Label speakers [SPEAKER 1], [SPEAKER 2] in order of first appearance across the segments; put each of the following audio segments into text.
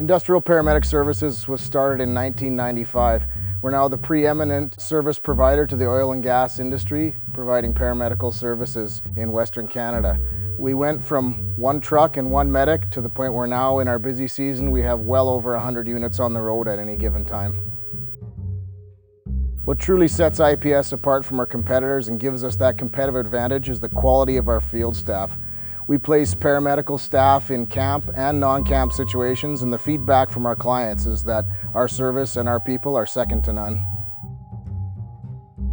[SPEAKER 1] Industrial Paramedic Services was started in 1995. We're now the preeminent service provider to the oil and gas industry, providing paramedical services in Western Canada. We went from one truck and one medic to the point where now in our busy season we have well over 100 units on the road at any given time. What truly sets IPS apart from our competitors and gives us that competitive advantage is the quality of our field staff. We place paramedical staff in camp and non-camp situations, and the feedback from our clients is that our service and our people are second to none.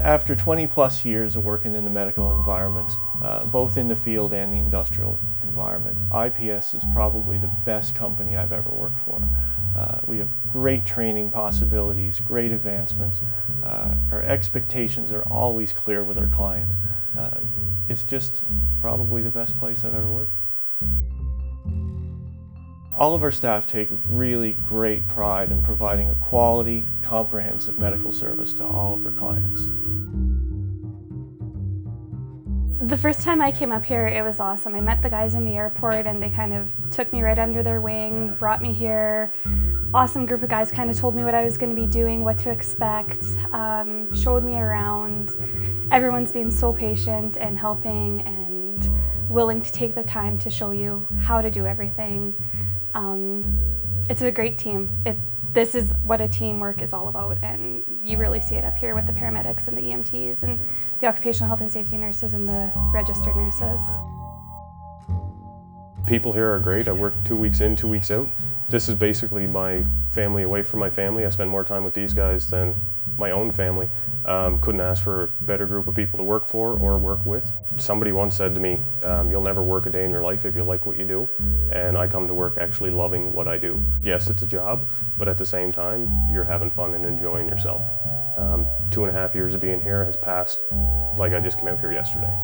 [SPEAKER 2] After 20+ years of working in the medical environment, both in the field and the industrial environment, IPS is probably the best company I've ever worked for. We have great training possibilities, great advancements. Our expectations are always clear with our clients. It's just probably the best place I've ever worked. All of our staff take really great pride in providing a quality, comprehensive medical service to all of our clients.
[SPEAKER 3] The first time I came up here, it was awesome. I met the guys in the airport and they kind of took me right under their wing, brought me here. Awesome group of guys kind of told me what I was going to be doing, what to expect, showed me around. Everyone's been so patient and helping and willing to take the time to show you how to do everything. It's a great team. This is what a teamwork is all about, and you really see it up here with the paramedics and the EMTs and the occupational health and safety nurses and the registered nurses.
[SPEAKER 4] People here are great. I work 2 weeks in, 2 weeks out. This is basically my family away from my family. I spend more time with these guys than my own family. Couldn't ask for a better group of people to work for or work with. Somebody once said to me, you'll never work a day in your life if you like what you do. And I come to work actually loving what I do. Yes, it's a job, but at the same time, you're having fun and enjoying yourself. 2.5 years of being here has passed like I just came out here yesterday.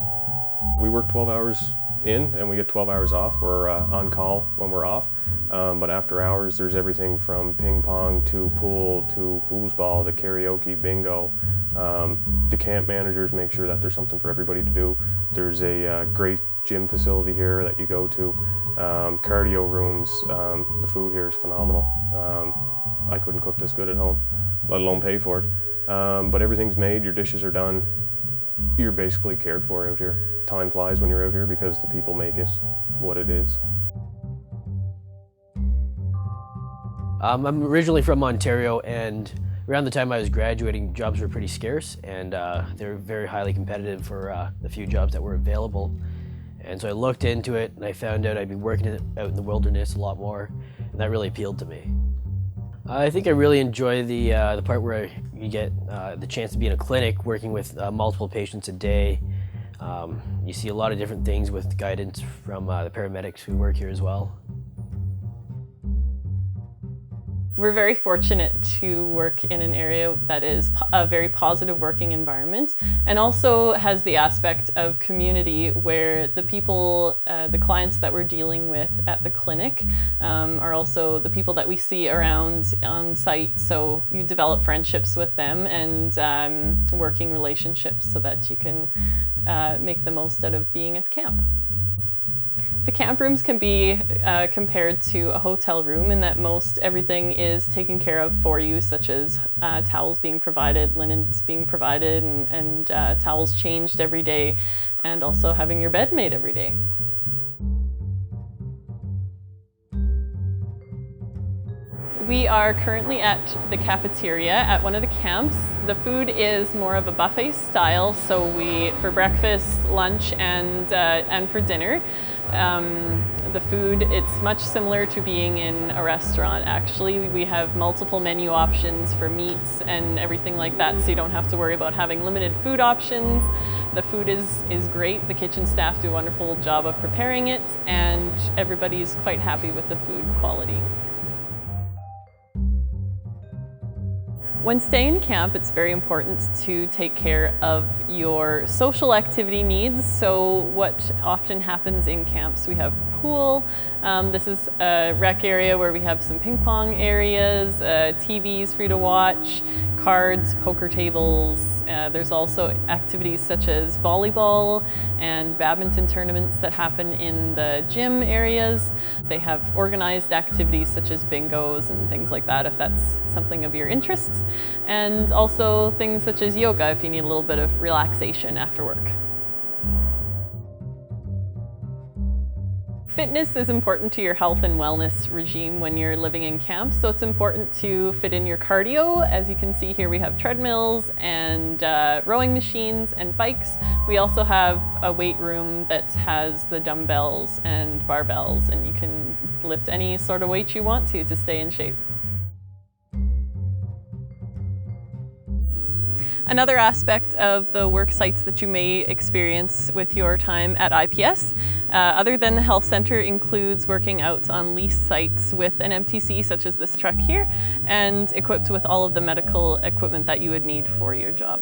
[SPEAKER 4] We work 12 hours in and we get 12 hours off. We're on call when we're off. But after hours, there's everything from ping pong to pool to foosball to karaoke, bingo. The camp managers make sure that there's something for everybody to do. There's a great gym facility here that you go to, cardio rooms. The food here is phenomenal. I couldn't cook this good at home, let alone pay for it. But everything's made, your dishes are done. You're basically cared for out here. Time flies when you're out here because the people make it what it is.
[SPEAKER 5] I'm originally from Ontario, and around the time I was graduating, jobs were pretty scarce, and they were very highly competitive for the few jobs that were available. And so I looked into it, and I found out I'd be working out in the wilderness a lot more, and that really appealed to me. I think I really enjoy the part where you get the chance to be in a clinic working with multiple patients a day. You see a lot of different things with guidance from the paramedics who work here as well.
[SPEAKER 6] We're very fortunate to work in an area that is a very positive working environment and also has the aspect of community where the people, the clients that we're dealing with at the clinic are also the people that we see around on site. So you develop friendships with them and working relationships so that you can make the most out of being at camp. The camp rooms can be compared to a hotel room in that most everything is taken care of for you, such as towels being provided, linens being provided, and towels changed every day, and also having your bed made every day. We are currently at the cafeteria at one of the camps. The food is more of a buffet style, so for breakfast, lunch, and for dinner. The food, it's much similar to being in a restaurant actually. We have multiple menu options for meats and everything like that, so you don't have to worry about having limited food options. The food is great. The kitchen staff do a wonderful job of preparing it, and everybody's quite happy with the food quality. When staying in camp, it's very important to take care of your social activity needs. So what often happens in camps, we have pool. This is a rec area where we have some ping pong areas, TVs for you to watch, cards, poker tables. There's also activities such as volleyball and badminton tournaments that happen in the gym areas. They have organized activities such as bingos and things like that if that's something of your interest. And also things such as yoga if you need a little bit of relaxation after work. Fitness is important to your health and wellness regime when you're living in camp, so it's important to fit in your cardio. As you can see here, we have treadmills and rowing machines and bikes. We also have a weight room that has the dumbbells and barbells, and you can lift any sort of weight you want to stay in shape. Another aspect of the work sites that you may experience with your time at IPS, other than the health center, includes working out on lease sites with an MTC such as this truck here, and equipped with all of the medical equipment that you would need for your job.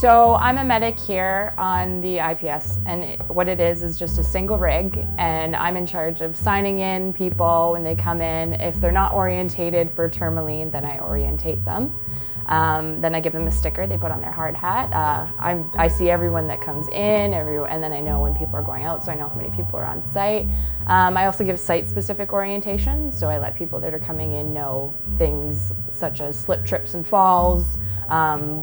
[SPEAKER 7] So I'm a medic here on the IPS, and what it is just a single rig, and I'm in charge of signing in people when they come in. If they're not orientated for tourmaline, then I orientate them. Then I give them a sticker they put on their hard hat. I see everyone that comes in, and then I know when people are going out, so I know how many people are on site. I also give site-specific orientation, so I let people that are coming in know things such as slip, trips, and falls,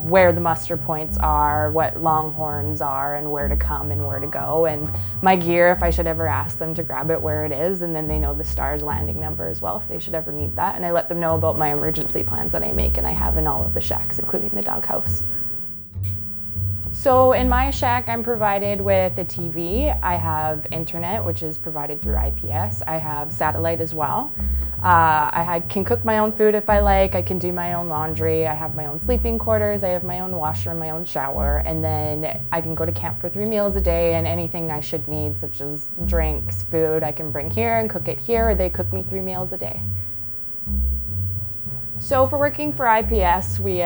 [SPEAKER 7] where the muster points are, what longhorns are, and where to come and where to go, and my gear if I should ever ask them to grab it, where it is, and then they know the STARS landing number as well if they should ever need that. And I let them know about my emergency plans that I make and I have in all of the shacks, including the doghouse. So in my shack, I'm provided with a TV. I have internet, which is provided through IPS. I have satellite as well. I can cook my own food if I like. I can do my own laundry. I have my own sleeping quarters. I have my own washer, my own shower. And then I can go to camp for 3 meals a day, and anything I should need, such as drinks, food, I can bring here and cook it here, or they cook me 3 meals a day. So for working for IPS, we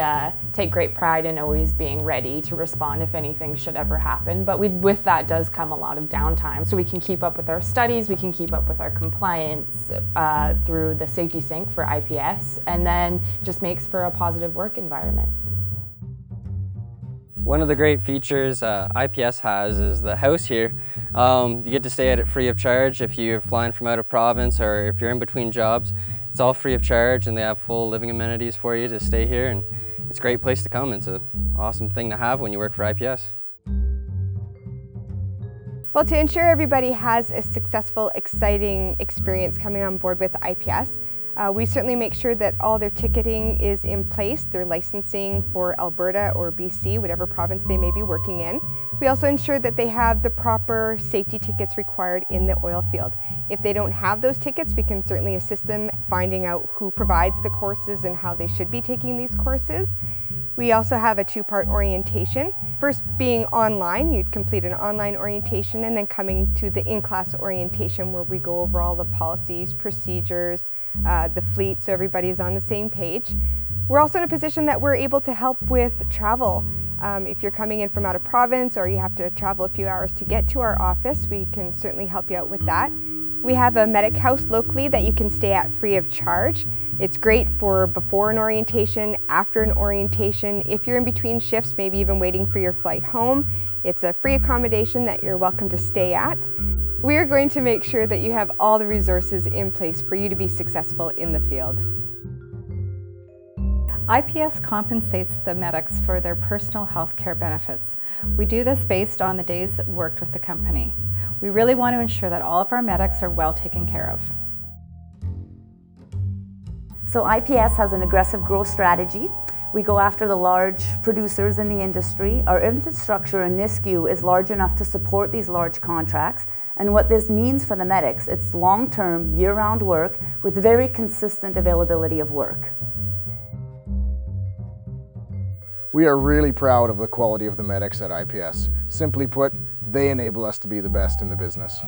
[SPEAKER 7] take great pride in always being ready to respond if anything should ever happen. But with that does come a lot of downtime. So we can keep up with our studies, we can keep up with our compliance through the safety sync for IPS, and then just makes for a positive work environment.
[SPEAKER 8] One of the great features IPS has is the house here. You get to stay at it free of charge if you're flying from out of province or if you're in between jobs. It's all free of charge, and they have full living amenities for you to stay here, and it's a great place to come. It's an awesome thing to have when you work for IPS.
[SPEAKER 9] Well, to ensure everybody has a successful, exciting experience coming on board with IPS, we certainly make sure that all their ticketing is in place, their licensing for Alberta or BC, whatever province they may be working in. We also ensure that they have the proper safety tickets required in the oil field. If they don't have those tickets, we can certainly assist them finding out who provides the courses and how they should be taking these courses. We also have a 2-part orientation. First being online, you'd complete an online orientation, and then coming to the in-class orientation where we go over all the policies, procedures, the fleet, so everybody's on the same page. We're also in a position that we're able to help with travel. If you're coming in from out of province or you have to travel a few hours to get to our office, we can certainly help you out with that. We have a medic house locally that you can stay at free of charge. It's great for before an orientation, after an orientation, if you're in between shifts, maybe even waiting for your flight home. It's a free accommodation that you're welcome to stay at. We are going to make sure that you have all the resources in place for you to be successful in the field.
[SPEAKER 10] IPS compensates the medics for their personal health care benefits. We do this based on the days worked with the company. We really want to ensure that all of our medics are well taken care of.
[SPEAKER 11] So IPS has an aggressive growth strategy. We go after the large producers in the industry. Our infrastructure in NISCU is large enough to support these large contracts. And what this means for the medics, it's long-term, year-round work with very consistent availability of work.
[SPEAKER 1] We are really proud of the quality of the medics at IPS. Simply put, they enable us to be the best in the business.